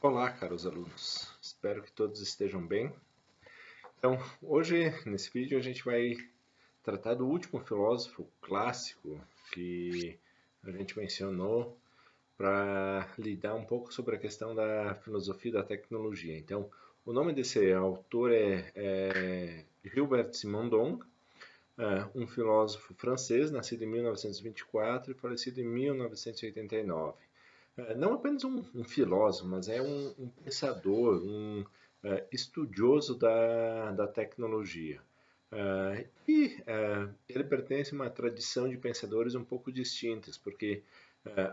Olá, caros alunos. Espero que todos estejam bem. Então, hoje, nesse vídeo, a gente vai tratar do último filósofo clássico que a gente mencionou para lidar um pouco sobre a questão da filosofia da tecnologia. Então, o nome desse autor é Gilbert Simondon, um filósofo francês, nascido em 1924 e falecido em 1989. Não apenas um filósofo, mas é um pensador, um estudioso da tecnologia. Ele pertence a uma tradição de pensadores um pouco distintas, porque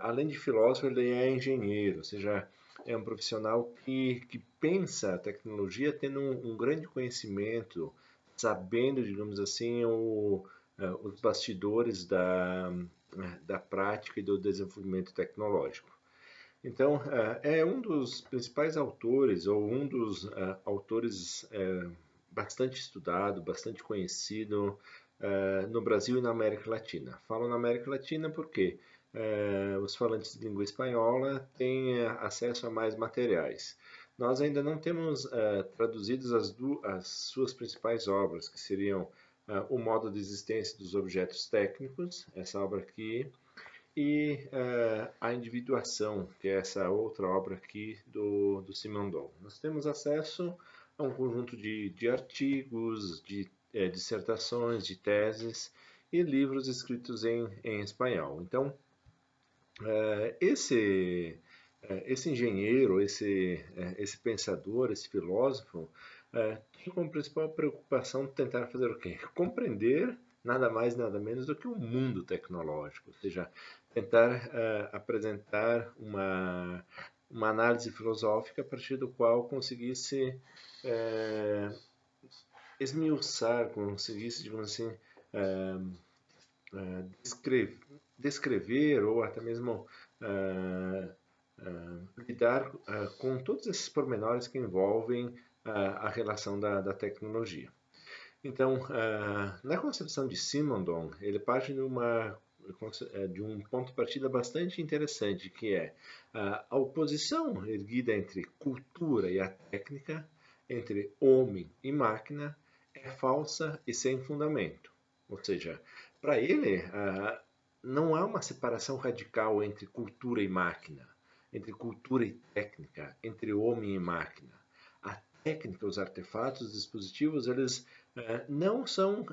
além de filósofo, ele é engenheiro, ou seja, é um profissional que pensa a tecnologia tendo um grande conhecimento, sabendo, digamos assim, os bastidores da prática e do desenvolvimento tecnológico. Então, é um dos principais autores, ou um dos autores bastante estudado, bastante conhecido no Brasil e na América Latina. Falo na América Latina porque os falantes de língua espanhola têm acesso a mais materiais. Nós ainda não temos traduzidas as suas principais obras, que seriam O Modo de Existência dos Objetos Técnicos, essa obra aqui, e a individuação, que é essa outra obra aqui do Simondon. Nós temos acesso a um conjunto de artigos, de dissertações, de teses e livros escritos em espanhol. Então, esse engenheiro, esse pensador, esse filósofo, tem como principal preocupação tentar fazer o quê? Compreender nada mais, nada menos do que o mundo tecnológico, ou seja, tentar apresentar uma análise filosófica a partir do qual conseguisse eh, esmiuçar, conseguisse, digamos assim, eh, descrever ou até mesmo lidar com todos esses pormenores que envolvem a relação da tecnologia. Então, na concepção de Simondon, ele parte de um ponto de partida bastante interessante, que é a oposição erguida entre cultura e a técnica, entre homem e máquina, é falsa e sem fundamento. Ou seja, para ele, não há uma separação radical entre cultura e máquina, entre cultura e técnica, entre homem e máquina. A técnica, os artefatos, os dispositivos, eles não são,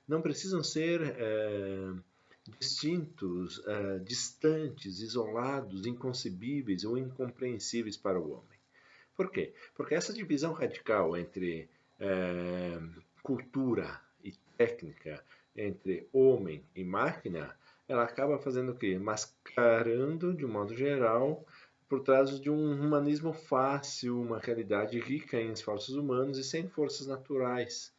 não precisam ser distintos, distantes, isolados, inconcebíveis ou incompreensíveis para o homem. Por quê? Porque essa divisão radical entre cultura e técnica, entre homem e máquina, ela acaba fazendo o quê? Mascarando, de um modo geral, por trás de um humanismo fácil, uma realidade rica em esforços humanos e sem forças naturais,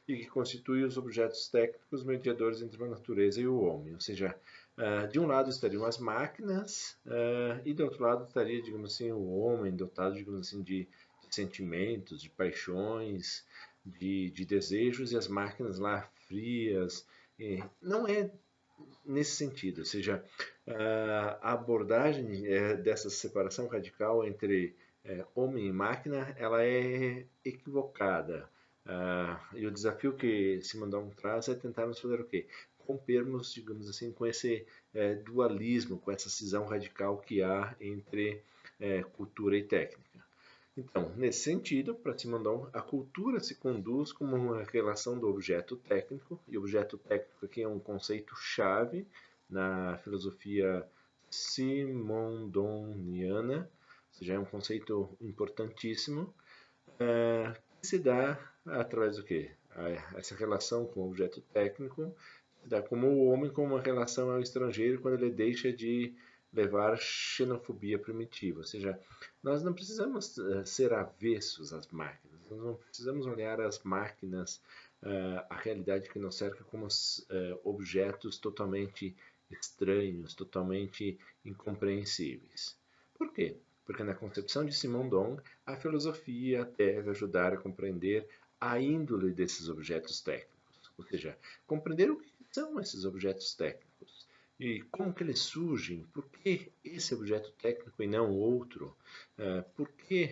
e que constitui os objetos técnicos mediadores entre a natureza e o homem. Ou seja, de um lado estariam as máquinas e do outro lado estaria, digamos assim, o homem dotado, digamos assim, de sentimentos, de paixões, de desejos e as máquinas lá frias. Não é nesse sentido, ou seja, a abordagem dessa separação radical entre homem e máquina, ela é equivocada. E o desafio que Simondon traz é tentarmos fazer o quê? Rompermos, digamos assim, com esse dualismo, com essa cisão radical que há entre cultura e técnica. Então, nesse sentido, para Simondon, a cultura se conduz como uma relação do objeto técnico, e objeto técnico aqui é um conceito-chave na filosofia simondoniana, ou seja, é um conceito importantíssimo, que se dá através do quê? Essa relação com o objeto técnico se dá como o homem com uma relação ao estrangeiro quando ele deixa de levar xenofobia primitiva. Ou seja, nós não precisamos ser avessos às máquinas, nós não precisamos olhar as máquinas, a realidade que nos cerca, como objetos totalmente estranhos, totalmente incompreensíveis. Por quê? Porque na concepção de Simondon, a filosofia deve ajudar a compreender a índole desses objetos técnicos, ou seja, compreender o que são esses objetos técnicos. E como que eles surgem? Por que esse objeto técnico e não outro? Por que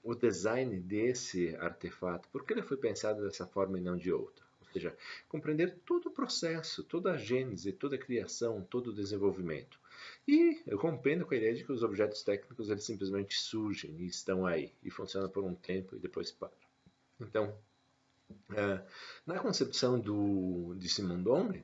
o design desse artefato? Por que ele foi pensado dessa forma e não de outra? Ou seja, compreender todo o processo, toda a gênese, toda a criação, todo o desenvolvimento. E eu compreendo com a ideia de que os objetos técnicos eles simplesmente surgem e estão aí e funcionam por um tempo e depois param. Então, é, na concepção de Simondon,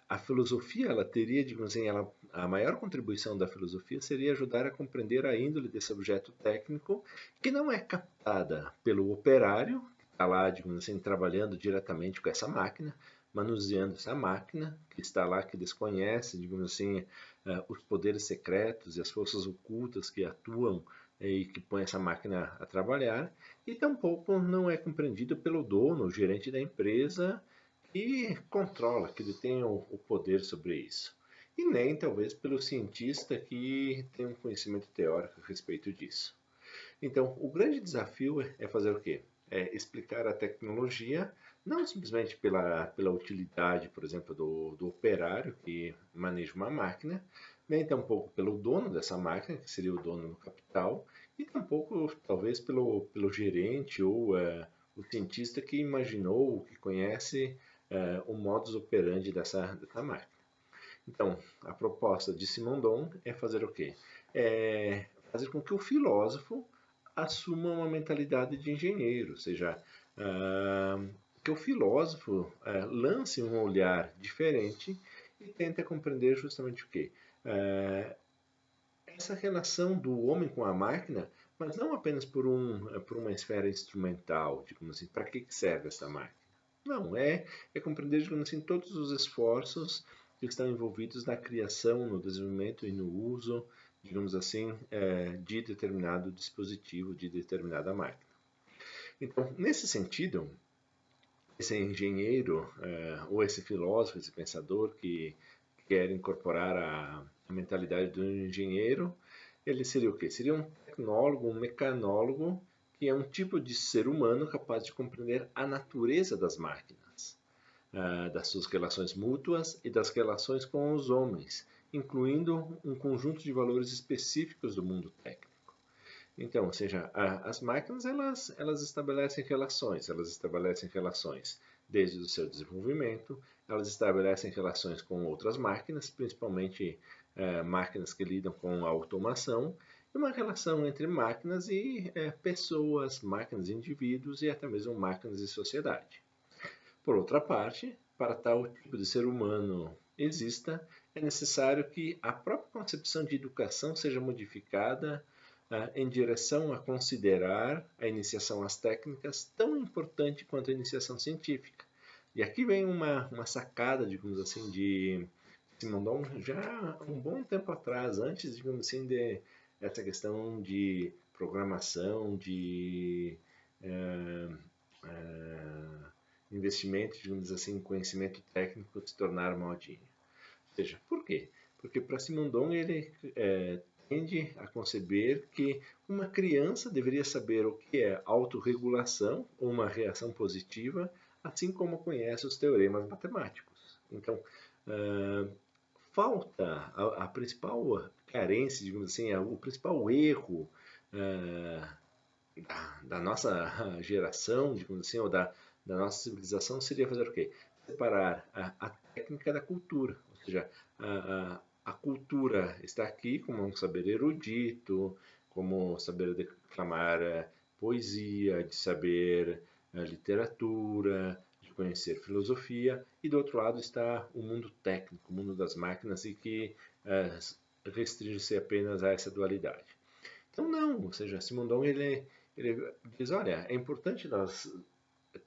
a filosofia ela teria, digamos assim, a maior contribuição da filosofia seria ajudar a compreender a índole desse objeto técnico que não é captada pelo operário, que está lá, digamos assim, trabalhando diretamente com essa máquina, manuseando essa máquina, que está lá, que desconhece, digamos assim, os poderes secretos e as forças ocultas que atuam e que põem essa máquina a trabalhar, e tampouco não é compreendido pelo dono, o gerente da empresa, que controla, que ele tem o poder sobre isso. E nem talvez pelo cientista que tem um conhecimento teórico a respeito disso. Então, o grande desafio é fazer o quê? É explicar a tecnologia, não simplesmente pela utilidade, por exemplo, do operário que maneja uma máquina, nem tampouco pelo dono dessa máquina, que seria o dono do capital, e tampouco, talvez, pelo gerente ou o cientista que imaginou, que conhece o modus operandi dessa máquina. Então, a proposta de Simondon é fazer o quê? É fazer com que o filósofo assuma uma mentalidade de engenheiro, ou seja, que o filósofo lance um olhar diferente e tente compreender justamente o quê? Ah, essa relação do homem com a máquina, mas não apenas por uma esfera instrumental, digamos assim, para que serve essa máquina? Não, é compreender, digamos assim, todos os esforços que estão envolvidos na criação, no desenvolvimento e no uso, digamos assim, de determinado dispositivo, de determinada máquina. Então, nesse sentido, esse engenheiro, ou esse filósofo, esse pensador que quer incorporar a mentalidade do engenheiro, ele seria o quê? Seria um tecnólogo, um mecanólogo, que é um tipo de ser humano capaz de compreender a natureza das máquinas, das suas relações mútuas e das relações com os homens, incluindo um conjunto de valores específicos do mundo técnico. Então, ou seja, as máquinas elas estabelecem relações desde o seu desenvolvimento, elas estabelecem relações com outras máquinas, principalmente máquinas que lidam com a automação, e uma relação entre máquinas e pessoas, máquinas e indivíduos e até mesmo máquinas e sociedade. Por outra parte, para tal tipo de ser humano exista, é necessário que a própria concepção de educação seja modificada em direção a considerar a iniciação às técnicas tão importante quanto a iniciação científica. E aqui vem uma sacada, digamos assim, de Simondon já há um bom tempo atrás, antes, digamos assim, de essa questão de programação, de eh, eh, investimento, digamos assim, em conhecimento técnico se tornar modinha. Ou seja, por quê? Porque para Simondon ele tende a conceber que uma criança deveria saber o que é autorregulação ou uma reação positiva, assim como conhece os teoremas matemáticos. Então, uh, falta a principal carência, digamos assim, o principal erro da nossa geração, digamos assim, ou da nossa civilização, seria fazer o quê? Separar a técnica da cultura. Ou seja, a cultura está aqui como um saber erudito, como saber declamar poesia, de saber literatura, de conhecer filosofia, e do outro lado está o mundo técnico, o mundo das máquinas, e que restringe-se apenas a essa dualidade. Então, não, ou seja, Simondon ele diz: olha, é importante nós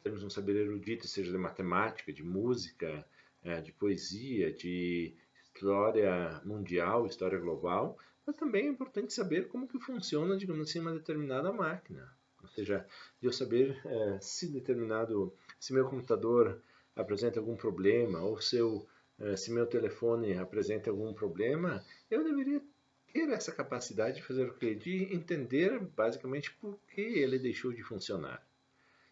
termos um saber erudito, seja de matemática, de música, de poesia, de história mundial, história global, mas também é importante saber como que funciona, digamos assim, uma determinada máquina. Ou seja, de eu saber se meu computador apresenta algum problema, ou se meu telefone apresenta algum problema, eu deveria ter essa capacidade de fazer o quê? De entender basicamente por que ele deixou de funcionar.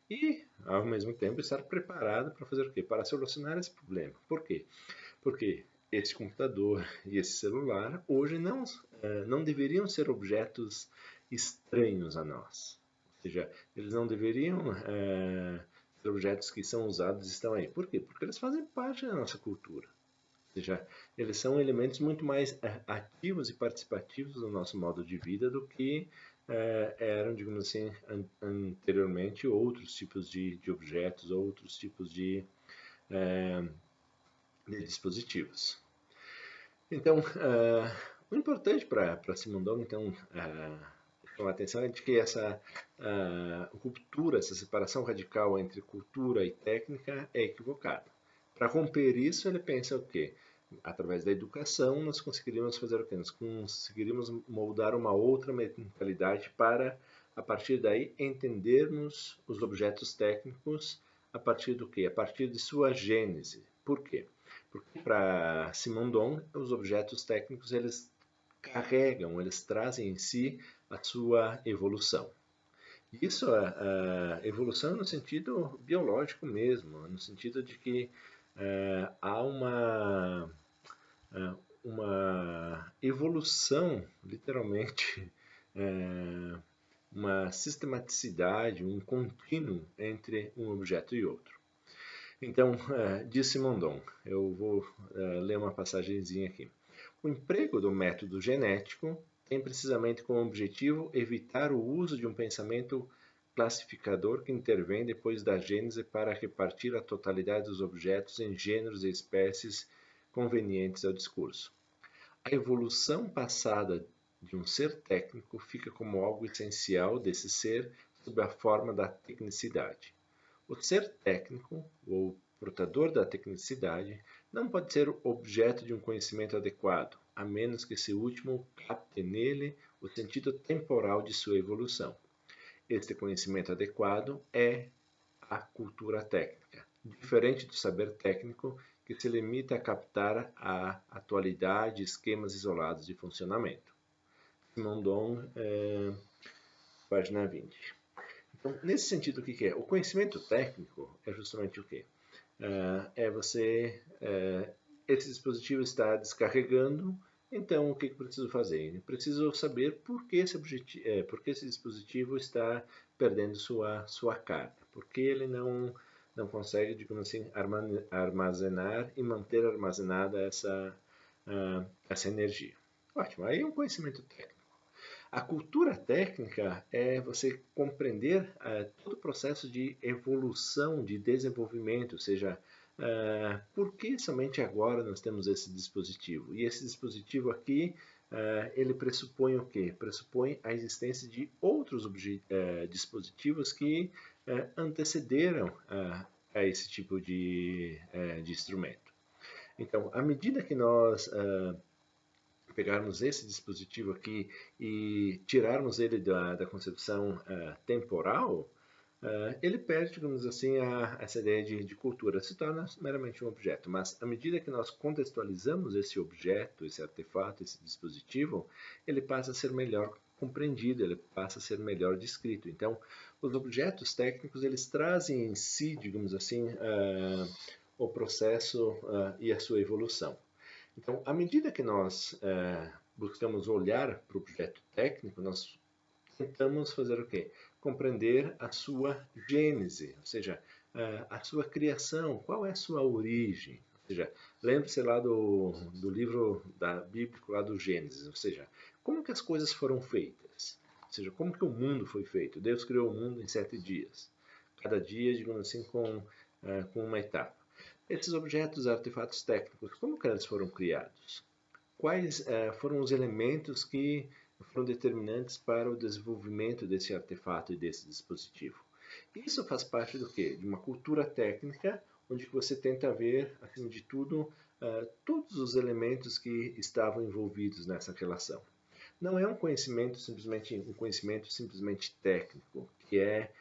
E, ao mesmo tempo, estar preparado para fazer o quê? Para solucionar esse problema. Por quê? Porque esse computador e esse celular hoje não deveriam ser objetos estranhos a nós. Ou seja, eles não deveriam ser objetos que são usados e estão aí. Por quê? Porque eles fazem parte da nossa cultura. Ou seja, eles são elementos muito mais ativos e participativos do nosso modo de vida do que eram, digamos assim, anteriormente outros tipos de objetos, outros tipos de dispositivos. Então, o importante para Simondon, então, chamar a atenção é de que essa ruptura, essa separação radical entre cultura e técnica é equivocada. Para romper isso, ele pensa o quê? Através da educação, nós conseguiríamos fazer o quê? Nós conseguiríamos moldar uma outra mentalidade para, a partir daí, entendermos os objetos técnicos a partir do quê? A partir de sua gênese. Por quê? Porque para Simondon, os objetos técnicos eles carregam, eles trazem em si a sua evolução. Isso é evolução no sentido biológico mesmo, no sentido de que há uma evolução, literalmente, uma sistematicidade, um contínuo entre um objeto e outro. Então, diz Simondon, eu vou ler uma passagenzinha aqui. O emprego do método genético tem precisamente como objetivo evitar o uso de um pensamento classificador que intervém depois da gênese para repartir a totalidade dos objetos em gêneros e espécies convenientes ao discurso. A evolução passada de um ser técnico fica como algo essencial desse ser sob a forma da tecnicidade. O ser técnico, ou portador da tecnicidade, não pode ser objeto de um conhecimento adequado, a menos que esse último capte nele o sentido temporal de sua evolução. Este conhecimento adequado é a cultura técnica, diferente do saber técnico que se limita a captar a atualidade e esquemas isolados de funcionamento. Simondon, página 20. Então, nesse sentido, o que é? O conhecimento técnico é justamente o quê? Esse dispositivo está descarregando, então o que eu preciso fazer? Eu preciso saber por que por que esse dispositivo está perdendo sua carga, por que ele não consegue, digamos assim, armazenar e manter armazenada essa energia. Ótimo, aí é um conhecimento técnico. A cultura técnica é você compreender todo o processo de evolução, de desenvolvimento, ou seja, por que somente agora nós temos esse dispositivo? E esse dispositivo aqui, ele pressupõe o quê? Pressupõe a existência de outros dispositivos que antecederam a esse tipo de instrumento. Então, à medida que nós pegarmos esse dispositivo aqui e tirarmos ele da concepção temporal, ele perde, digamos assim, essa ideia de cultura, se torna meramente um objeto. Mas à medida que nós contextualizamos esse objeto, esse artefato, esse dispositivo, ele passa a ser melhor compreendido, ele passa a ser melhor descrito. Então, os objetos técnicos, eles trazem em si, digamos assim, o processo e a sua evolução. Então, à medida que nós buscamos olhar para o objeto técnico, nós tentamos fazer o quê? Compreender a sua gênese, ou seja, a sua criação, qual é a sua origem. Ou seja, lembre-se lá do livro bíblico lá do Gênesis, ou seja, como que as coisas foram feitas? Ou seja, como que o mundo foi feito? Deus criou o mundo em 7 dias. Cada dia, digamos assim, com uma etapa. Esses objetos, artefatos técnicos, como que eles foram criados? Quais foram os elementos que foram determinantes para o desenvolvimento desse artefato e desse dispositivo? Isso faz parte do quê? De uma cultura técnica, onde você tenta ver, acima de tudo, todos os elementos que estavam envolvidos nessa relação. Não é um conhecimento simplesmente técnico, que é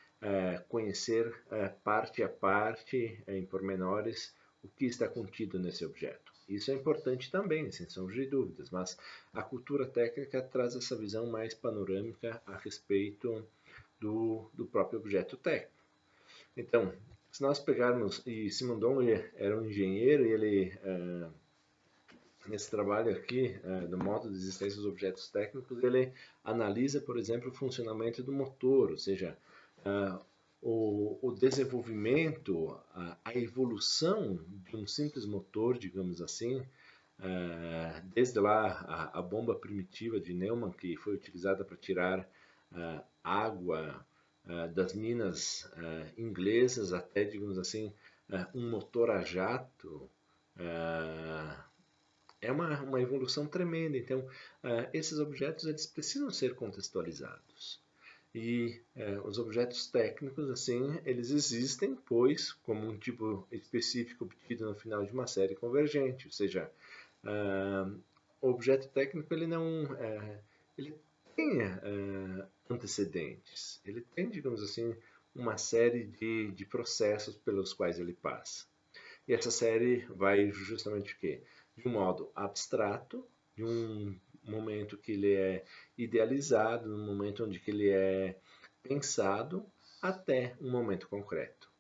conhecer parte a parte, em pormenores, o que está contido nesse objeto. Isso é importante também, sem sombra de dúvidas, mas a cultura técnica traz essa visão mais panorâmica a respeito do próprio objeto técnico. Então, se nós pegarmos, e Simondon era um engenheiro e ele nesse trabalho aqui, do modo de existência dos objetos técnicos, ele analisa, por exemplo, o funcionamento do motor, ou seja, o desenvolvimento, a evolução de um simples motor, digamos assim, desde lá a bomba primitiva de Neumann, que foi utilizada para tirar água das minas inglesas, até, digamos assim, um motor a jato, é uma evolução tremenda. Então, esses objetos eles precisam ser contextualizados. E os objetos técnicos, assim, eles existem, pois, como um tipo específico obtido no final de uma série convergente, ou seja, o objeto técnico ele não, ele tem antecedentes, ele tem, digamos assim, uma série de processos pelos quais ele passa. E essa série vai justamente o quê? De um modo abstrato, de um momento que ele é idealizado, no momento onde que ele é pensado, até um momento concreto.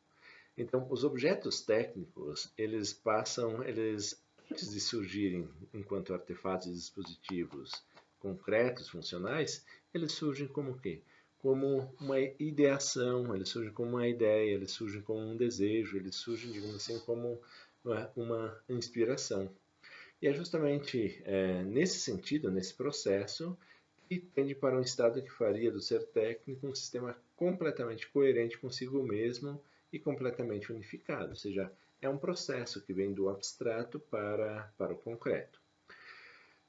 Então, os objetos técnicos, eles passam, eles antes de surgirem enquanto artefatos e dispositivos concretos, funcionais, eles surgem como o quê? Como uma ideação, eles surgem como uma ideia, eles surgem como um desejo, eles surgem, digamos assim, como uma inspiração. E é justamente nesse sentido, nesse processo, que tende para um estado que faria do ser técnico um sistema completamente coerente consigo mesmo e completamente unificado, ou seja, é um processo que vem do abstrato para o concreto.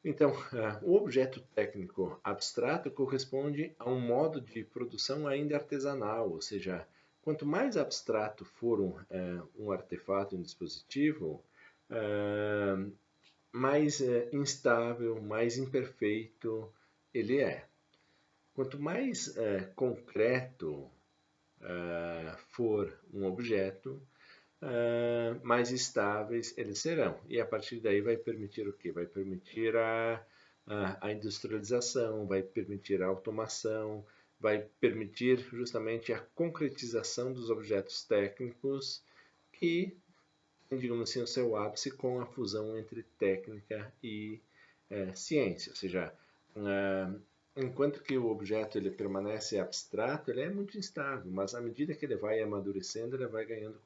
Então, o objeto técnico abstrato corresponde a um modo de produção ainda artesanal, ou seja, quanto mais abstrato for um artefato, um dispositivo, mais instável, mais imperfeito ele é. Quanto mais concreto for um objeto, mais estáveis eles serão. E a partir daí vai permitir o quê? Vai permitir a industrialização, vai permitir a automação, vai permitir justamente a concretização dos objetos técnicos que, digamos assim, o seu ápice com a fusão entre técnica e ciência. Ou seja, enquanto que o objeto ele permanece abstrato, ele é muito instável, mas à medida que ele vai amadurecendo, ele vai ganhando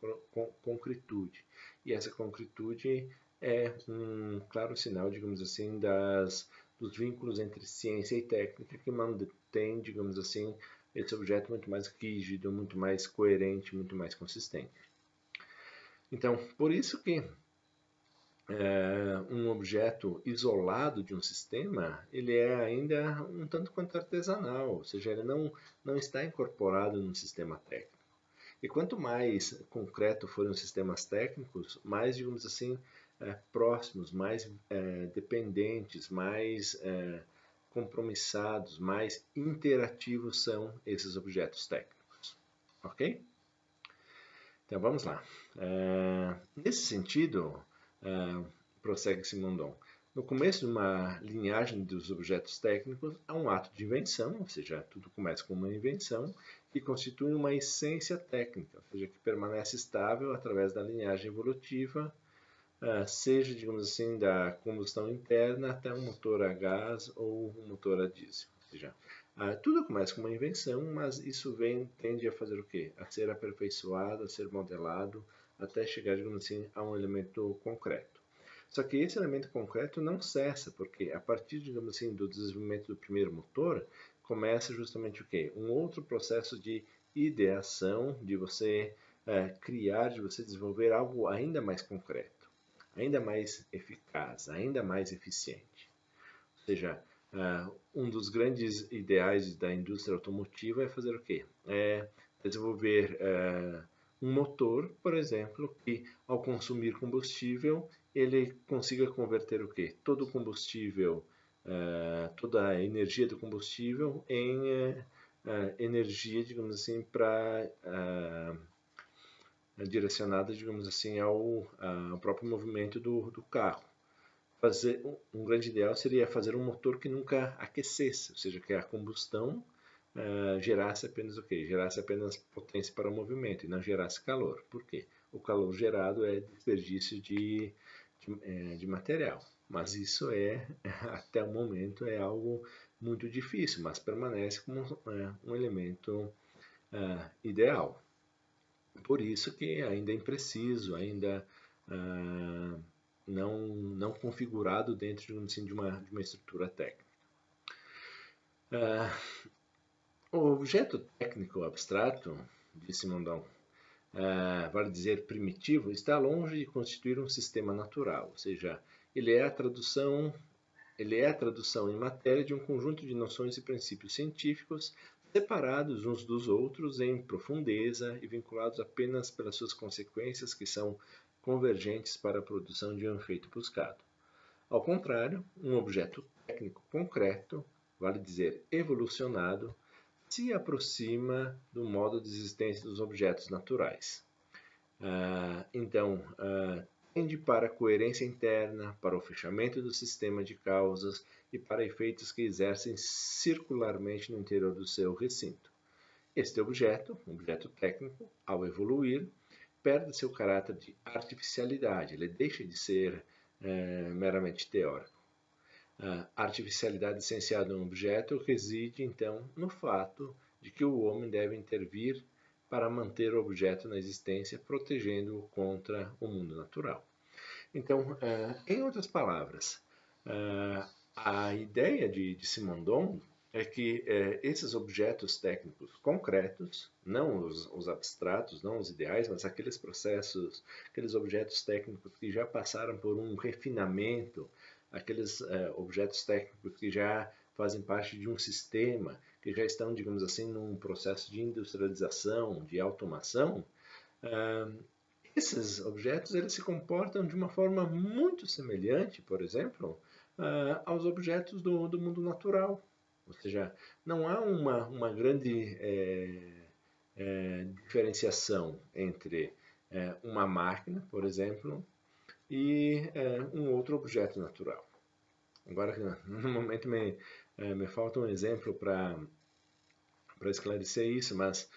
concretude. E essa concretude é um claro sinal, digamos assim, dos vínculos entre ciência e técnica que mantém, digamos assim, esse objeto muito mais rígido, muito mais coerente, muito mais consistente. Então, por isso que um objeto isolado de um sistema, ele é ainda um tanto quanto artesanal, ou seja, ele não está incorporado num sistema técnico. E quanto mais concreto forem os sistemas técnicos, mais, digamos assim, próximos, mais dependentes, mais compromissados, mais interativos são esses objetos técnicos. Ok? Então vamos lá. Nesse sentido, prossegue Simondon, no começo de uma linhagem dos objetos técnicos, há um ato de invenção, ou seja, tudo começa com uma invenção, que constitui uma essência técnica, ou seja, que permanece estável através da linhagem evolutiva, seja, digamos assim, da combustão interna até um motor a gás ou um motor a diesel. Ou seja, tudo começa com uma invenção, mas isso tende a fazer o quê? A ser aperfeiçoado, a ser modelado, até chegar, digamos assim, a um elemento concreto. Só que esse elemento concreto não cessa, porque a partir, digamos assim, do desenvolvimento do primeiro motor, começa justamente o quê? Um outro processo de ideação, de você criar, de você desenvolver algo ainda mais concreto, ainda mais eficaz, ainda mais eficiente. Ou seja, um dos grandes ideais da indústria automotiva é fazer o quê? É desenvolver um motor, por exemplo, que ao consumir combustível, ele consiga converter o quê? Todo o combustível, toda a energia do combustível em energia, digamos assim, para direcionada, digamos assim, ao próprio movimento do carro. Um grande ideal seria fazer um motor que nunca aquecesse, ou seja, que a combustão gerasse apenas o quê? Gerasse apenas potência para o movimento e não gerasse calor. Por quê? O calor gerado é desperdício de material. mas isso até o momento, é algo muito difícil, mas permanece como um elemento ideal. Por isso que ainda é impreciso, ainda ah, não configurado dentro de uma estrutura técnica. O objeto técnico abstrato, disse Simondon, vale dizer primitivo, está longe de constituir um sistema natural, ou seja, ele é a tradução em matéria de um conjunto de noções e princípios científicos separados uns dos outros em profundeza e vinculados apenas pelas suas consequências que são convergentes para a produção de um efeito buscado. Ao contrário, um objeto técnico concreto, vale dizer evolucionado, se aproxima do modo de existência dos objetos naturais. Então, tende para a coerência interna, para o fechamento do sistema de causas e para efeitos que exercem circularmente no interior do seu recinto. Este objeto, um objeto técnico, ao evoluir, perde seu caráter de artificialidade, ele deixa de ser meramente teórico. A artificialidade essencial de um objeto reside, então, no fato de que o homem deve intervir para manter o objeto na existência, protegendo-o contra o mundo natural. Então, em outras palavras, a ideia de Simondon é que esses objetos técnicos concretos, não os abstratos, não os ideais, mas aqueles processos, aqueles objetos técnicos que já passaram por um refinamento, aqueles objetos técnicos que já fazem parte de um sistema, que já estão, digamos assim, num processo de industrialização, de automação, esses objetos eles se comportam de uma forma muito semelhante, por exemplo, aos objetos do mundo natural. Ou seja, não há uma grande diferenciação entre uma máquina, por exemplo, e um outro objeto natural. Agora, no momento, me falta um exemplo para esclarecer isso, mas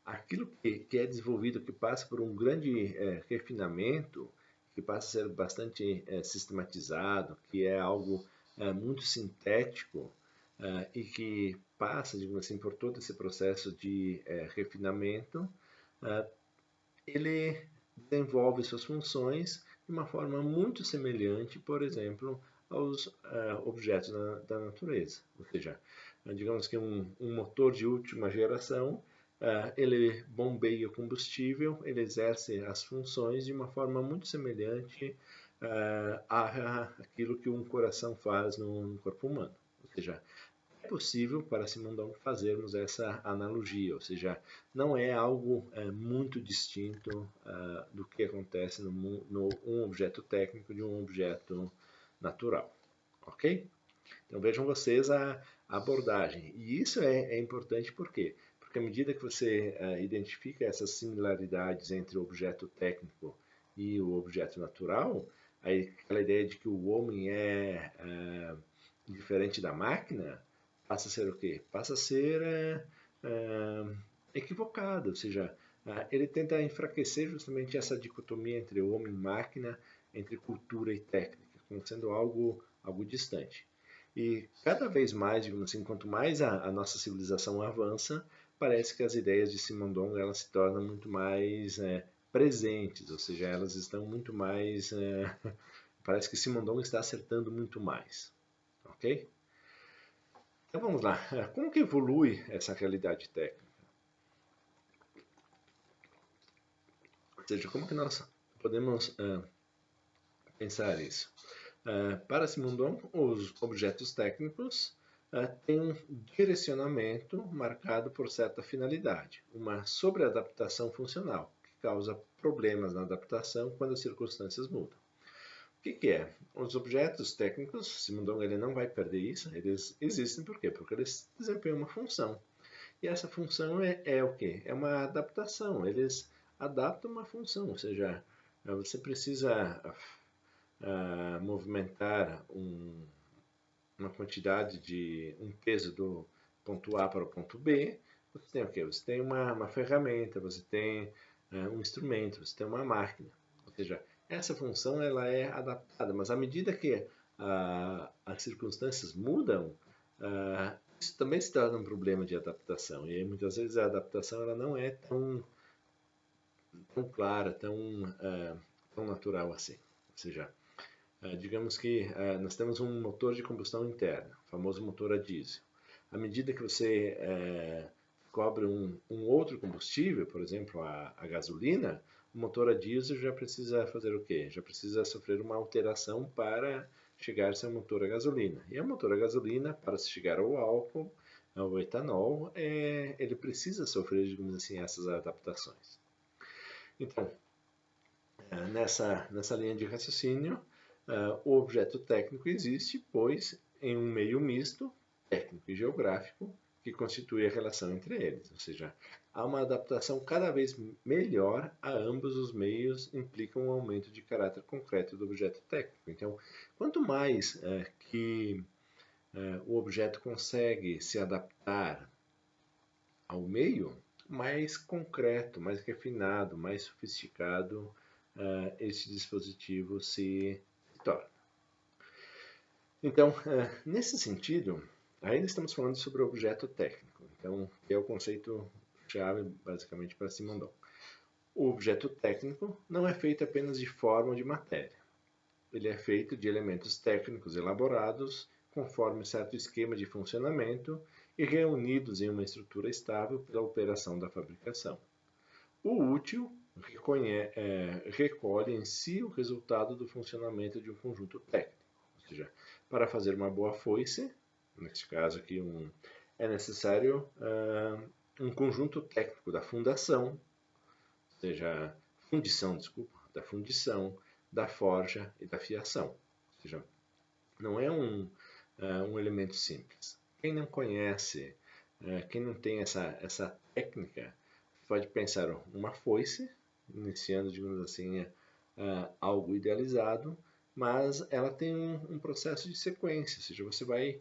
aquilo que é desenvolvido, que passa por um grande refinamento, que passa a ser bastante sistematizado, que é algo muito sintético e que passa, digamos assim, por todo esse processo de refinamento, ele desenvolve suas funções de uma forma muito semelhante, por exemplo, aos objetos da natureza. Ou seja, digamos que um motor de última geração, ele bombeia o combustível, ele exerce as funções de uma forma muito semelhante àquilo que um coração faz no corpo humano. Ou seja, é possível para Simondon fazermos essa analogia, ou seja, não é algo muito distinto do que acontece no um objeto técnico de um objeto natural, ok? Então vejam vocês a abordagem, e isso é importante por quê? Porque à medida que você identifica essas similaridades entre o objeto técnico e o objeto natural, aí aquela ideia de que o homem é diferente da máquina, passa a ser o quê? Passa a ser equivocado, ou seja, ele tenta enfraquecer justamente essa dicotomia entre homem e máquina, entre cultura e técnica, como sendo algo distante. E cada vez mais, digamos assim, quanto mais a nossa civilização avança, parece que as ideias de Simondon elas se tornam muito mais presentes, ou seja, elas estão muito mais... parece que Simondon está acertando muito mais, ok? Então vamos lá, como que evolui essa realidade técnica? Ou seja, como que nós podemos pensar isso? Para Simondon, os objetos técnicos têm um direcionamento marcado por certa finalidade, uma sobreadaptação funcional, que causa problemas na adaptação quando as circunstâncias mudam. O que é? Os objetos técnicos, Simondon ele não vai perder isso, eles existem por quê? Porque eles desempenham uma função. E essa função é o quê? É uma adaptação, eles adaptam uma função, ou seja, você precisa movimentar uma quantidade de um peso do ponto A para o ponto B, você tem o quê? Você tem uma ferramenta, você tem um instrumento, você tem uma máquina. Ou seja, essa função ela é adaptada, mas à medida que as circunstâncias mudam, isso também se torna um problema de adaptação. E aí, muitas vezes a adaptação ela não é tão clara, tão natural assim. Ou seja, digamos que nós temos um motor de combustão interna, o famoso motor a diesel. À medida que você cobre um outro combustível, por exemplo, a gasolina, o motor a diesel já precisa fazer o quê? Já precisa sofrer uma alteração para chegar-se ao motor a gasolina. E o motor a gasolina, para se chegar ao álcool, ao etanol, ele precisa sofrer, digamos assim, essas adaptações. Então, nessa linha de raciocínio, o objeto técnico existe, pois, em um meio misto, técnico e geográfico, que constitui a relação entre eles. Ou seja, há uma adaptação cada vez melhor a ambos os meios, implicam um aumento de caráter concreto do objeto técnico. Então, quanto mais que o objeto consegue se adaptar ao meio, mais concreto, mais refinado, mais sofisticado esse dispositivo se torna. Então, nesse sentido, ainda estamos falando sobre o objeto técnico, então, que é o conceito-chave, basicamente, para Simondon. O objeto técnico não é feito apenas de forma ou de matéria. Ele é feito de elementos técnicos elaborados, conforme certo esquema de funcionamento e reunidos em uma estrutura estável pela operação da fabricação. O útil recolhe em si o resultado do funcionamento de um conjunto técnico. Ou seja, para fazer uma boa foice, neste caso aqui é necessário um conjunto técnico da fundação, ou seja, da fundição, da forja e da fiação. Ou seja, não é um elemento simples. Quem não conhece, quem não tem essa técnica, pode pensar uma foice, iniciando, digamos assim, algo idealizado, mas ela tem um processo de sequência, ou seja, você vai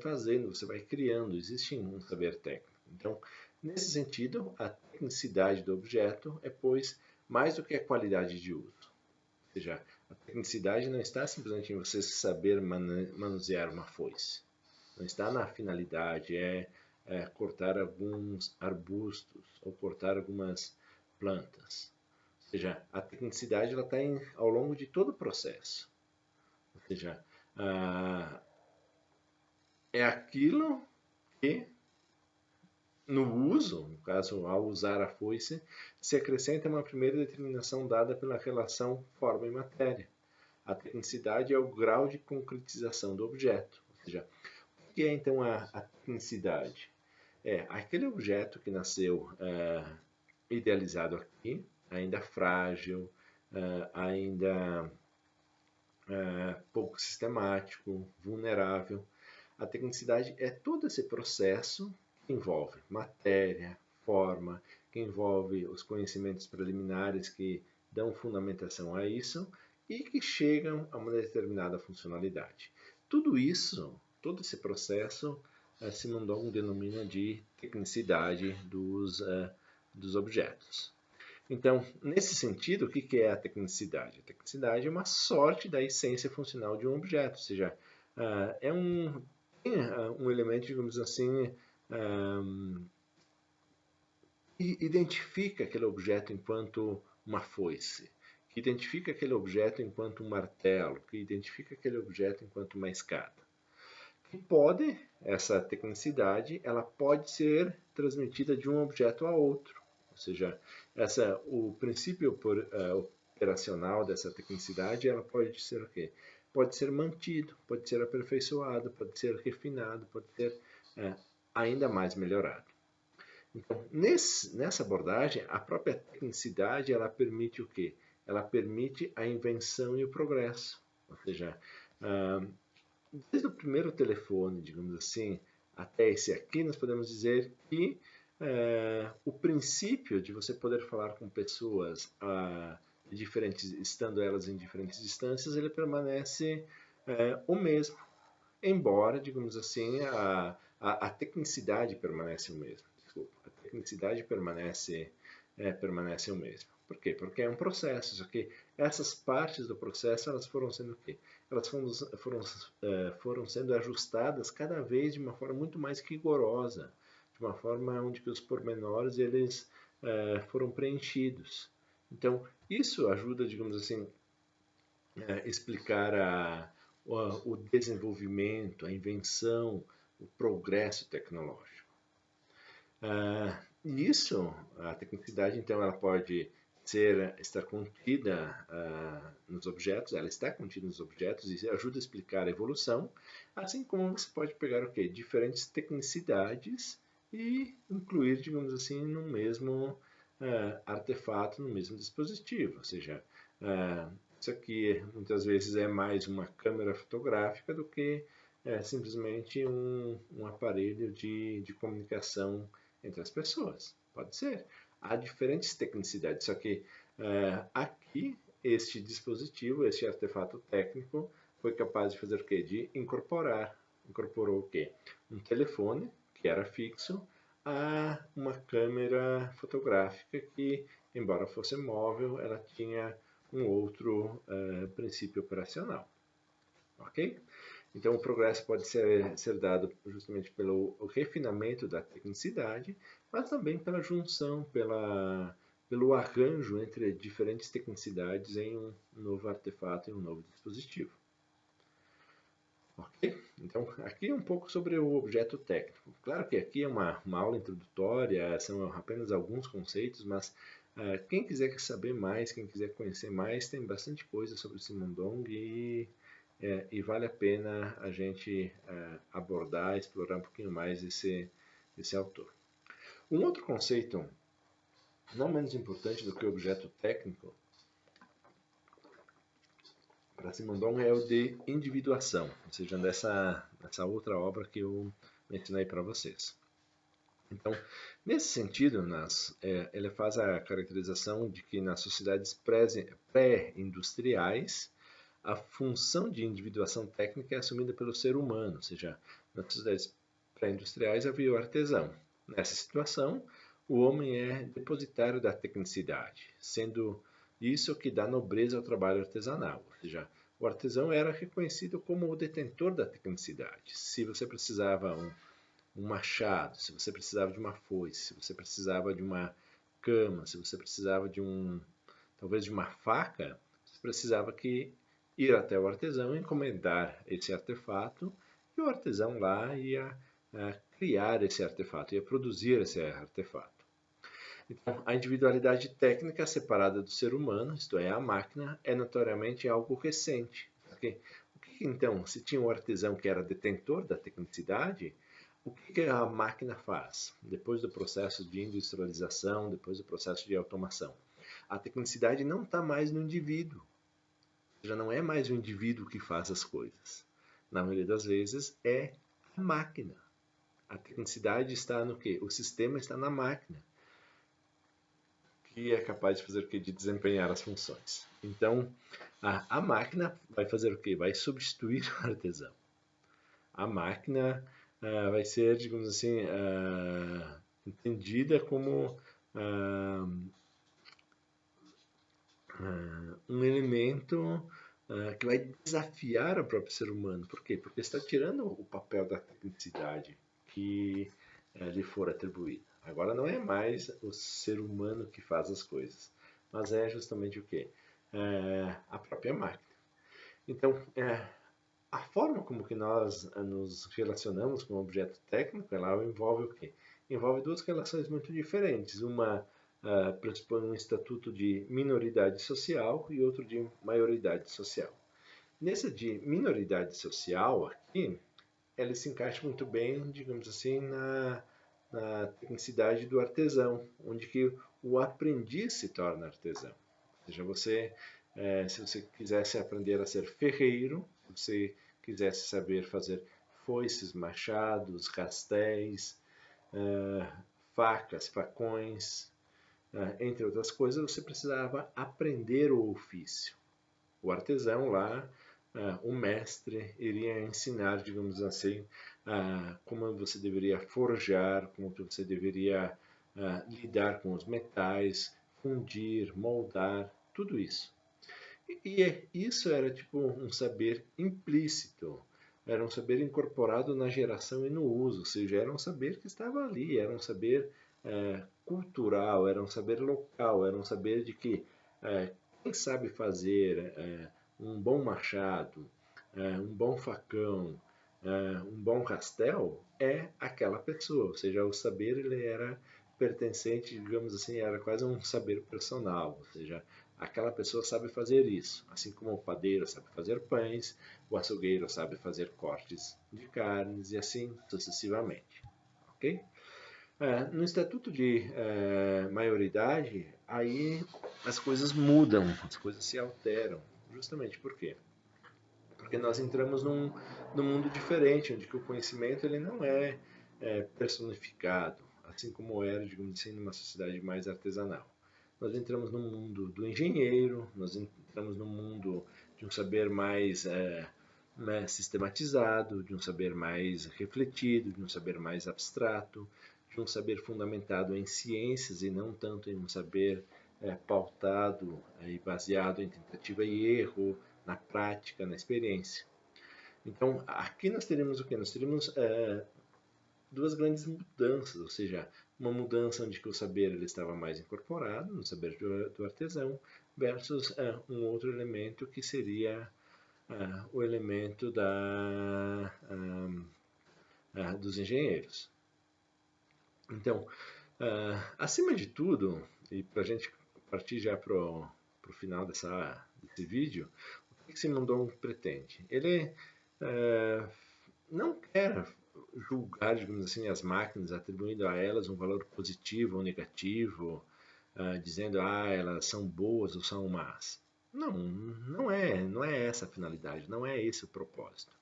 fazendo, você vai criando, existe um saber técnico. Então, nesse sentido, a tecnicidade do objeto é, pois, mais do que a qualidade de uso. Ou seja, a tecnicidade não está simplesmente em você saber manusear uma foice. Não está na finalidade, cortar alguns arbustos ou cortar algumas plantas. Ou seja, a tecnicidade está ao longo de todo o processo. Ou seja, é aquilo que no uso, no caso ao usar a foice, se acrescenta uma primeira determinação dada pela relação forma e matéria. A tecnicidade é o grau de concretização do objeto. Ou seja, o que é então a tecnicidade? É aquele objeto que nasceu idealizado aqui, ainda frágil, ainda pouco sistemático, vulnerável. A tecnicidade é todo esse processo que envolve matéria, forma, que envolve os conhecimentos preliminares que dão fundamentação a isso e que chegam a uma determinada funcionalidade. Tudo isso, todo esse processo, Simondon denomina de tecnicidade dos objetos. Então, nesse sentido, o que é a tecnicidade? A tecnicidade é uma sorte da essência funcional de um objeto, ou seja, é um elemento, digamos assim, que identifica aquele objeto enquanto uma foice, que identifica aquele objeto enquanto um martelo, que identifica aquele objeto enquanto uma escada. Essa tecnicidade, ela pode ser transmitida de um objeto a outro. Ou seja, o princípio operacional dessa tecnicidade, ela pode ser o quê? Pode ser mantido, pode ser aperfeiçoado, pode ser refinado, pode ser ainda mais melhorado. Então, nessa abordagem, a própria tecnicidade, ela permite o quê? Ela permite a invenção e o progresso. Ou seja, desde o primeiro telefone, digamos assim, até esse aqui, nós podemos dizer que o princípio de você poder falar com pessoas diferentes, estando elas em diferentes distâncias, ele permanece o mesmo. Embora, digamos assim, a tecnicidade permanece o mesmo. Desculpa, a tecnicidade permanece o mesmo. Por quê? Porque é um processo, só que essas partes do processo elas foram sendo o quê? Elas foram sendo ajustadas cada vez de uma forma muito mais rigorosa, de uma forma onde que os pormenores eles foram preenchidos. Então, isso ajuda, digamos assim, explicar o desenvolvimento, a invenção, o progresso tecnológico. Isso, a tecnicidade, então, ela pode estar contida nos objetos, ela está contida nos objetos e ajuda a explicar a evolução, assim como você pode pegar o quê? Diferentes tecnicidades e incluir, digamos assim, no mesmo artefato, no mesmo dispositivo. Ou seja, isso aqui muitas vezes é mais uma câmera fotográfica do que simplesmente um aparelho de comunicação entre as pessoas. Pode ser. Há diferentes tecnicidades, só que aqui este dispositivo, este artefato técnico, foi capaz de fazer o quê? De incorporou o quê? Um telefone, que era fixo, a uma câmera fotográfica que, embora fosse móvel, ela tinha um outro princípio operacional. Ok? Então, o progresso pode ser dado justamente pelo refinamento da tecnicidade, mas também pela junção, pelo arranjo entre diferentes tecnicidades em um novo artefato, em um novo dispositivo. Ok? Então, aqui é um pouco sobre o objeto técnico. Claro que aqui é uma aula introdutória, são apenas alguns conceitos, mas quem quiser saber mais, quem quiser conhecer mais, tem bastante coisa sobre Simondon e vale a pena a gente abordar, explorar um pouquinho mais esse autor. Um outro conceito, não menos importante do que o objeto técnico, para Simondon é o de individuação, ou seja, dessa outra obra que eu mencionei para vocês. Então, nesse sentido, ele faz a caracterização de que nas sociedades pré-industriais, a função de individuação técnica é assumida pelo ser humano, ou seja, nas sociedades pré-industriais havia o artesão. Nessa situação, o homem é depositário da tecnicidade, sendo isso que dá nobreza ao trabalho artesanal, ou seja, o artesão era reconhecido como o detentor da tecnicidade. Se você precisava um machado, se você precisava de uma foice, se você precisava de uma cama, se você precisava talvez de uma faca, você precisava ir até o artesão, encomendar esse artefato e o artesão lá ia criar esse artefato, ia produzir esse artefato. Então, a individualidade técnica separada do ser humano, isto é, a máquina, é notoriamente algo recente. Okay? Então, se tinha um artesão que era detentor da tecnicidade, o que a máquina faz? Depois do processo de industrialização, depois do processo de automação, a tecnicidade não está mais no indivíduo. Já não é mais o indivíduo que faz as coisas. Na maioria das vezes, é a máquina. A tecnicidade está no quê? O sistema está na máquina, que é capaz de fazer o quê? De desempenhar as funções. Então, a máquina vai fazer o quê? Vai substituir o artesão. A máquina vai ser, digamos assim, entendida como um elemento que vai desafiar o próprio ser humano. Por quê? Porque está tirando o papel da tecnicidade que lhe for atribuído. Agora não é mais o ser humano que faz as coisas, mas é justamente o quê? A própria máquina. Então, a forma como que nós nos relacionamos com o objeto técnico, ela envolve o quê? Envolve duas relações muito diferentes. Uma pressupõe um estatuto de minoridade social e outro de maioridade social. Nessa de minoridade social aqui, ela se encaixa muito bem, digamos assim, na tecnicidade do artesão, onde que o aprendiz se torna artesão. Ou seja, se você quisesse aprender a ser ferreiro, se você quisesse saber fazer foices, machados, rastéis, facas, facões, entre outras coisas, você precisava aprender o ofício. O artesão lá, o mestre, iria ensinar, digamos assim, como você deveria forjar, como você deveria lidar com os metais, fundir, moldar, tudo isso. Isso era tipo um saber implícito, era um saber incorporado na geração e no uso, ou seja, era um saber que estava ali, era um saber cultural, era um saber local, era um saber de que quem sabe fazer um bom machado, um bom facão, um bom rastel é aquela pessoa, ou seja, o saber ele era pertencente, digamos assim, era quase um saber personal, ou seja, aquela pessoa sabe fazer isso, assim como o padeiro sabe fazer pães, o açougueiro sabe fazer cortes de carnes e assim sucessivamente, ok? No Estatuto de Maioridade, aí as coisas mudam, as coisas se alteram, justamente por quê? Porque nós entramos num mundo diferente, onde que o conhecimento ele não é personificado, assim como era, digamos assim, numa sociedade mais artesanal. Nós entramos no mundo do engenheiro, nós entramos no mundo de um saber mais sistematizado, de um saber mais refletido, de um saber mais abstrato, de um saber fundamentado em ciências e não tanto em um saber pautado e baseado em tentativa e erro, na prática, na experiência. Então, aqui nós teríamos o que? Nós teríamos duas grandes mudanças, ou seja, uma mudança onde que o saber ele estava mais incorporado no saber do artesão, versus um outro elemento que seria o elemento dos engenheiros. Então, acima de tudo, e para a gente partir já para o final desse vídeo, o que Simondon pretende? Ele não quer julgar, digamos assim, as máquinas, atribuindo a elas um valor positivo ou negativo, dizendo elas são boas ou são más. Não, não é essa a finalidade, não é esse o propósito.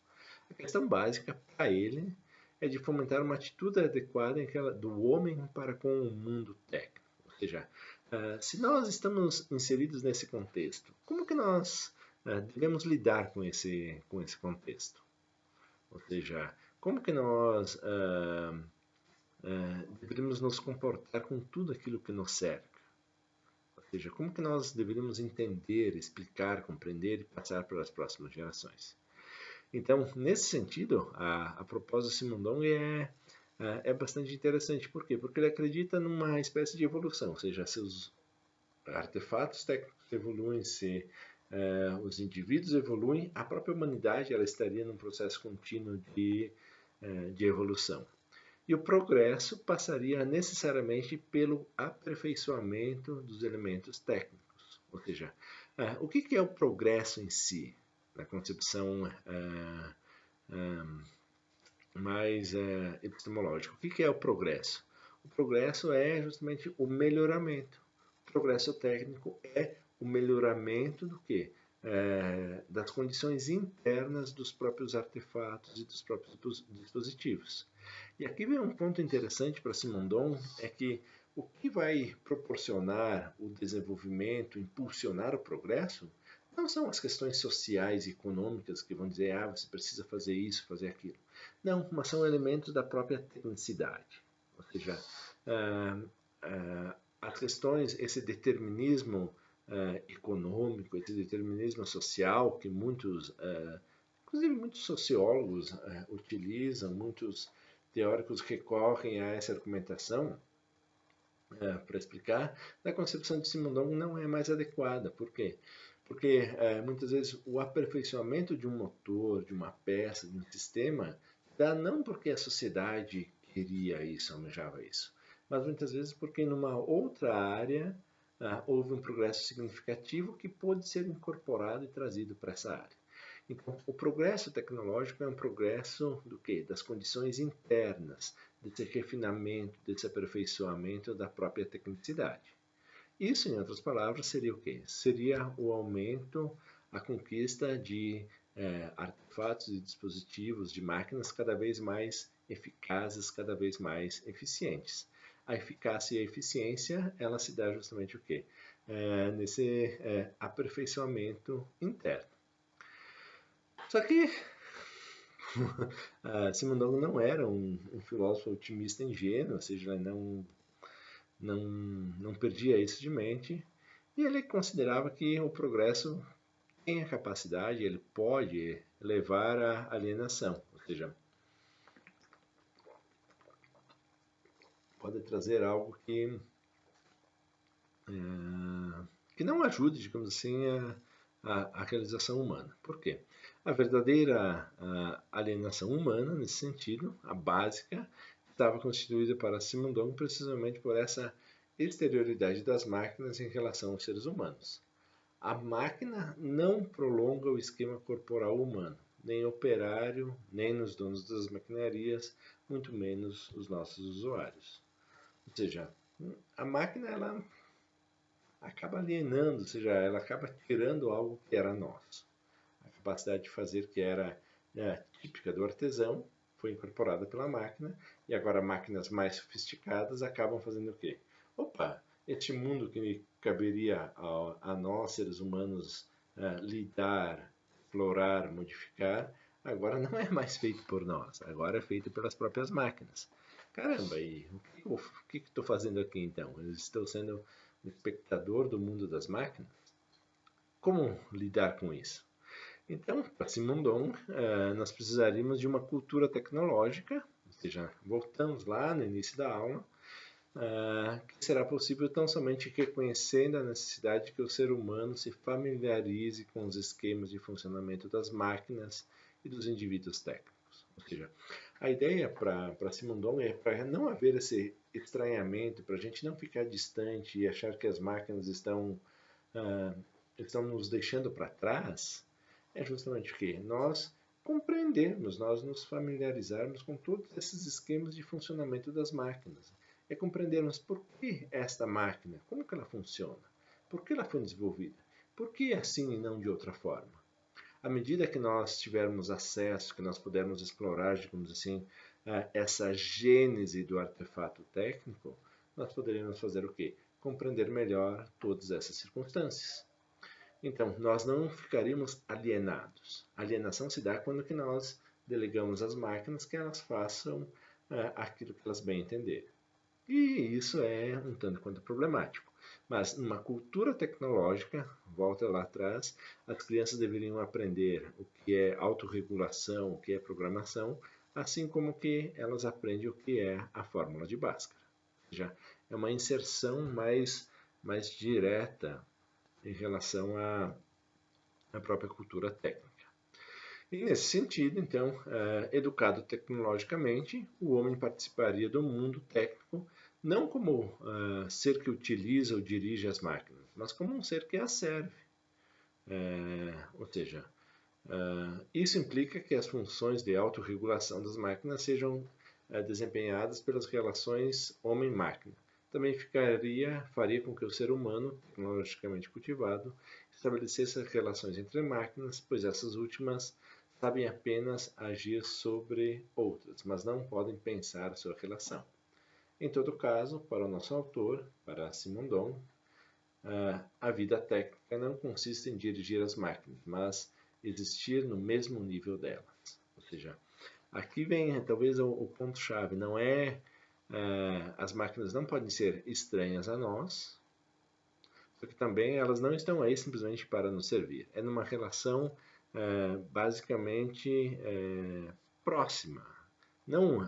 A questão básica para ele é de fomentar uma atitude adequada do homem para com o mundo técnico. Ou seja, se nós estamos inseridos nesse contexto, como que nós devemos lidar com esse contexto? Ou seja, como que nós deveríamos nos comportar com tudo aquilo que nos cerca? Ou seja, como que nós deveríamos entender, explicar, compreender e passar para as próximas gerações? Então, nesse sentido, a proposta de Simondon é bastante interessante. Por quê? Porque ele acredita numa espécie de evolução, ou seja, se os artefatos técnicos evoluem, se os indivíduos evoluem, a própria humanidade ela estaria num processo contínuo de evolução. E o progresso passaria necessariamente pelo aperfeiçoamento dos elementos técnicos. Ou seja, o que é o progresso em si? Na concepção mais epistemológica. O que é o progresso? O progresso é justamente o melhoramento. O progresso técnico é o melhoramento do quê? Das condições internas dos próprios artefatos e dos próprios dispositivos. E aqui vem um ponto interessante para Simondon, é que o que vai proporcionar o desenvolvimento, impulsionar o progresso, não são as questões sociais e econômicas que vão dizer, você precisa fazer isso, fazer aquilo. Não, mas são elementos da própria tecnicidade. Ou seja, as questões, esse determinismo econômico, esse determinismo social que inclusive muitos sociólogos utilizam, muitos teóricos recorrem a essa argumentação para explicar, na concepção de Simondon não é mais adequada. Por quê? Porque muitas vezes o aperfeiçoamento de um motor, de uma peça, de um sistema, dá não porque a sociedade queria isso, almejava isso, mas muitas vezes porque numa outra área houve um progresso significativo que pôde ser incorporado e trazido para essa área. Então, o progresso tecnológico é um progresso do quê? Das condições internas, desse refinamento, desse aperfeiçoamento da própria tecnicidade. Isso, em outras palavras, seria o quê? Seria o aumento, a conquista de artefatos e dispositivos, de máquinas cada vez mais eficazes, cada vez mais eficientes. A eficácia e a eficiência, ela se dá justamente o quê? Nesse aperfeiçoamento interno. Só que Simondon não era um filósofo otimista ingênuo, ou seja, não perdia isso de mente, e ele considerava que o progresso tem a capacidade, ele pode levar à alienação, ou seja, pode trazer algo que não ajude, digamos assim, a realização humana. Por quê? A verdadeira alienação humana, nesse sentido, a básica, estava constituída para Simondon precisamente por essa exterioridade das máquinas em relação aos seres humanos. A máquina não prolonga o esquema corporal humano, nem o operário, nem os donos das maquinarias, muito menos os nossos usuários. Ou seja, a máquina ela acaba alienando, ou seja, ela acaba tirando algo que era nosso. A capacidade de fazer que era típica do artesão foi incorporada pela máquina e agora máquinas mais sofisticadas acabam fazendo o quê? Opa, este mundo que caberia a nós, seres humanos, lidar, explorar, modificar, agora não é mais feito por nós, agora é feito pelas próprias máquinas. Caramba, e o que estou fazendo aqui então? Eu estou sendo um espectador do mundo das máquinas? Como lidar com isso? Então, para Simondon, nós precisaríamos de uma cultura tecnológica, ou seja, voltamos lá no início da aula, que será possível tão somente reconhecendo a necessidade que o ser humano se familiarize com os esquemas de funcionamento das máquinas e dos indivíduos técnicos. Ou seja, a ideia para Simondon é para não haver esse estranhamento, para a gente não ficar distante e achar que as máquinas estão nos deixando para trás, é justamente o que? Nós compreendermos, nós nos familiarizarmos com todos esses esquemas de funcionamento das máquinas. É compreendermos por que esta máquina, como que ela funciona, por que ela foi desenvolvida, por que assim e não de outra forma. À medida que nós tivermos acesso, que nós pudermos explorar, digamos assim, essa gênese do artefato técnico, nós poderemos fazer o quê? Compreender melhor todas essas circunstâncias. Então, nós não ficaríamos alienados. A alienação se dá quando que nós delegamos às máquinas que elas façam aquilo que elas bem entenderem. E isso é um tanto quanto problemático. Mas numa cultura tecnológica, volta lá atrás, as crianças deveriam aprender o que é autorregulação, o que é programação, assim como que elas aprendem o que é a fórmula de Bhaskara. Ou seja, é uma inserção mais direta em relação à própria cultura técnica. E nesse sentido, então, educado tecnologicamente, o homem participaria do mundo técnico não como ser que utiliza ou dirige as máquinas, mas como um ser que as serve. Ou seja, isso implica que as funções de autorregulação das máquinas sejam desempenhadas pelas relações homem-máquina. Também faria com que o ser humano, tecnologicamente cultivado, estabelecesse as relações entre máquinas, pois essas últimas sabem apenas agir sobre outras, mas não podem pensar a sua relação. Em todo caso, para o nosso autor, para Simondon, a vida técnica não consiste em dirigir as máquinas, mas existir no mesmo nível delas. Ou seja, aqui vem talvez o ponto-chave, não é as máquinas não podem ser estranhas a nós, só que também elas não estão aí simplesmente para nos servir. É numa relação basicamente próxima, não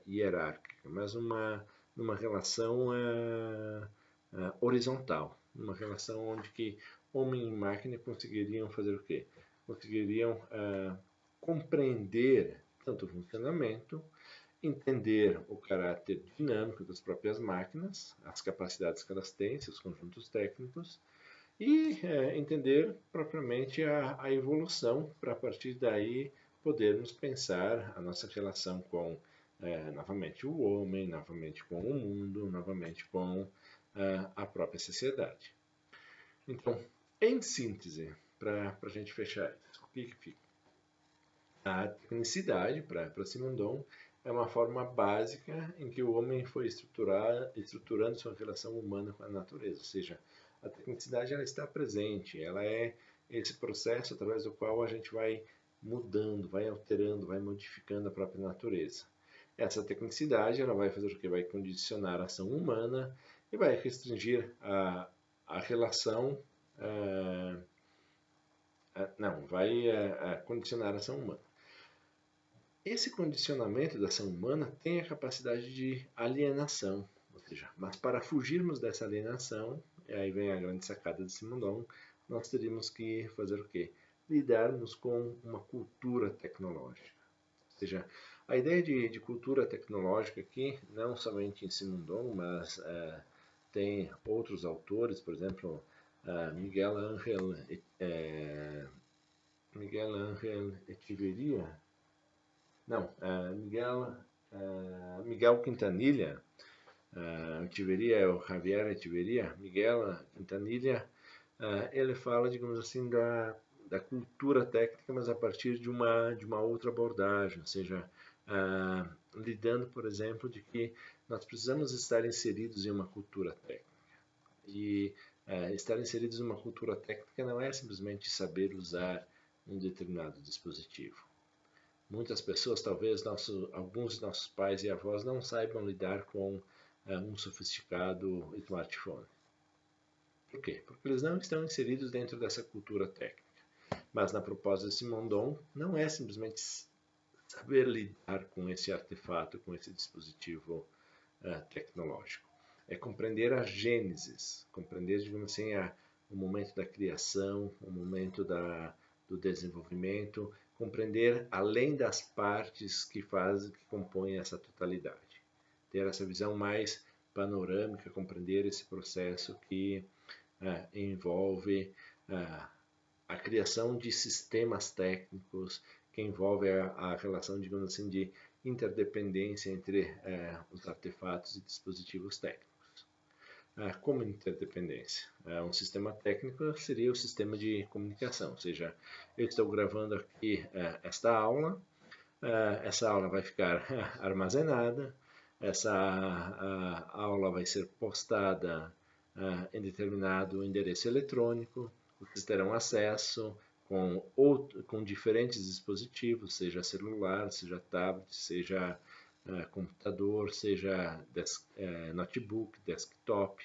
hierárquica, mas numa relação horizontal, numa relação onde que homem e máquina conseguiriam fazer o quê? Conseguiriam compreender tanto o funcionamento, entender o caráter dinâmico das próprias máquinas, as capacidades que elas têm, seus conjuntos técnicos, e entender propriamente a evolução para a partir daí podermos pensar a nossa relação com novamente o homem, novamente com o mundo, novamente com a própria sociedade. Então, em síntese, para a gente fechar isso, o que fica? A tecnicidade, para Simondon, é uma forma básica em que o homem foi estruturando sua relação humana com a natureza, ou seja, a tecnicidade ela está presente, ela é esse processo através do qual a gente vai mudando, vai alterando, vai modificando a própria natureza. Essa tecnicidade ela vai fazer o que? Vai condicionar a ação humana e vai restringir a relação, não, vai condicionar a ação humana. Esse condicionamento da ação humana tem a capacidade de alienação, ou seja, mas para fugirmos dessa alienação, e aí vem a grande sacada de Simondon, nós teríamos que fazer o quê? Lidarmos com uma cultura tecnológica. Ou seja, a ideia de cultura tecnológica aqui, não somente em Simondon, mas tem outros autores, por exemplo, Miguel Ángel Echeverría, não, Miguel Quintanilha, Echeverría é o Javier Echeverría, Miguel Quintanilha, ele fala, digamos assim, da cultura técnica, mas a partir de uma outra abordagem, ou seja, lidando, por exemplo, de que nós precisamos estar inseridos em uma cultura técnica. E estar inseridos em uma cultura técnica não é simplesmente saber usar um determinado dispositivo. Muitas pessoas, talvez alguns de nossos pais e avós, não saibam lidar com um sofisticado smartphone. Por quê? Porque eles não estão inseridos dentro dessa cultura técnica. Mas na proposta de Simondon, não é simplesmente saber lidar com esse artefato, com esse dispositivo tecnológico. É compreender a gênesis, compreender, digamos assim, o momento da criação, o momento do desenvolvimento, compreender além das partes que compõem essa totalidade. Ter essa visão mais panorâmica, compreender esse processo que envolve a criação de sistemas técnicos, que envolve a relação, digamos assim, de interdependência entre os artefatos e dispositivos técnicos. Como interdependência? Um sistema técnico seria o sistema de comunicação, ou seja, eu estou gravando aqui esta aula, essa aula vai ficar armazenada, essa aula vai ser postada em determinado endereço eletrônico, vocês terão acesso com diferentes dispositivos, seja celular, seja tablet, seja computador, seja notebook, desktop,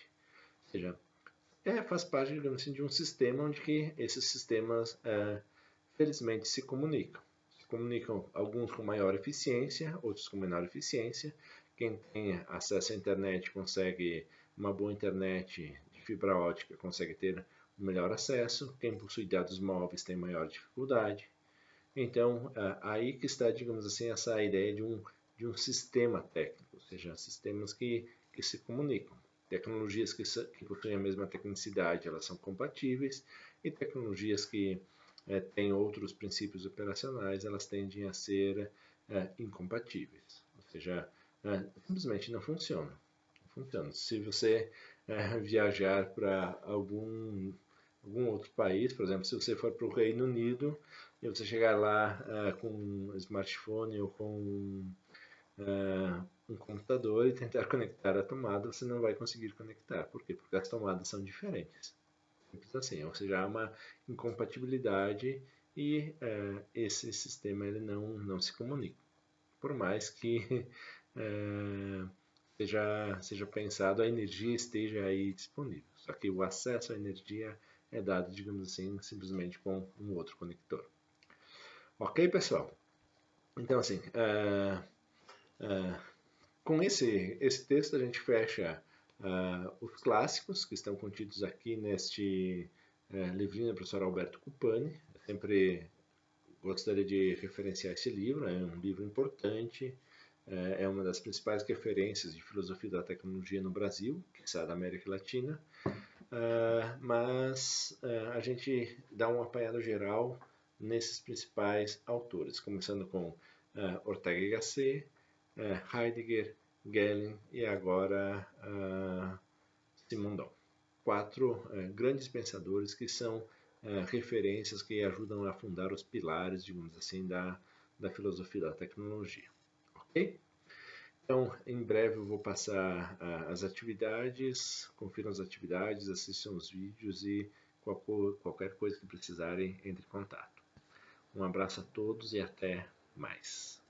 seja, faz parte, digamos assim, de um sistema onde que esses sistemas felizmente se comunicam. Se comunicam alguns com maior eficiência, outros com menor eficiência. Quem tem acesso à internet consegue uma boa internet de fibra ótica, consegue ter um melhor acesso. Quem possui dados móveis tem maior dificuldade. Então, aí que está, digamos assim, essa ideia de um sistema técnico, ou seja, sistemas que se comunicam. Tecnologias que possuem a mesma tecnicidade, elas são compatíveis, e tecnologias que têm outros princípios operacionais, elas tendem a ser incompatíveis. Ou seja, simplesmente não funcionam. Não funciona. Se você viajar para algum outro país, por exemplo, se você for para o Reino Unido e você chegar lá com um smartphone ou com um computador e tentar conectar a tomada, você não vai conseguir conectar. Por quê? Porque as tomadas são diferentes. Simples assim, ou seja, há uma incompatibilidade e esse sistema ele não se comunica. Por mais que seja pensado, a energia esteja aí disponível. Só que o acesso à energia é dado, digamos assim, simplesmente com um outro conector. Ok, pessoal? Então, assim, com esse texto a gente fecha os clássicos que estão contidos aqui neste livrinho do professor Alberto Cupani. Eu sempre gostaria de referenciar esse livro, é um livro importante, é uma das principais referências de filosofia da tecnologia no Brasil, quiçá da América Latina, mas a gente dá um apanhado geral nesses principais autores, começando com Ortega y Gasset, Heidegger, Schelling e agora Simondon. 4 grandes pensadores que são referências que ajudam a fundar os pilares, digamos assim, da filosofia da tecnologia. Ok? Então, em breve eu vou passar as atividades, confiram as atividades, assistam os vídeos e qualquer coisa que precisarem, entre em contato. Um abraço a todos e até mais.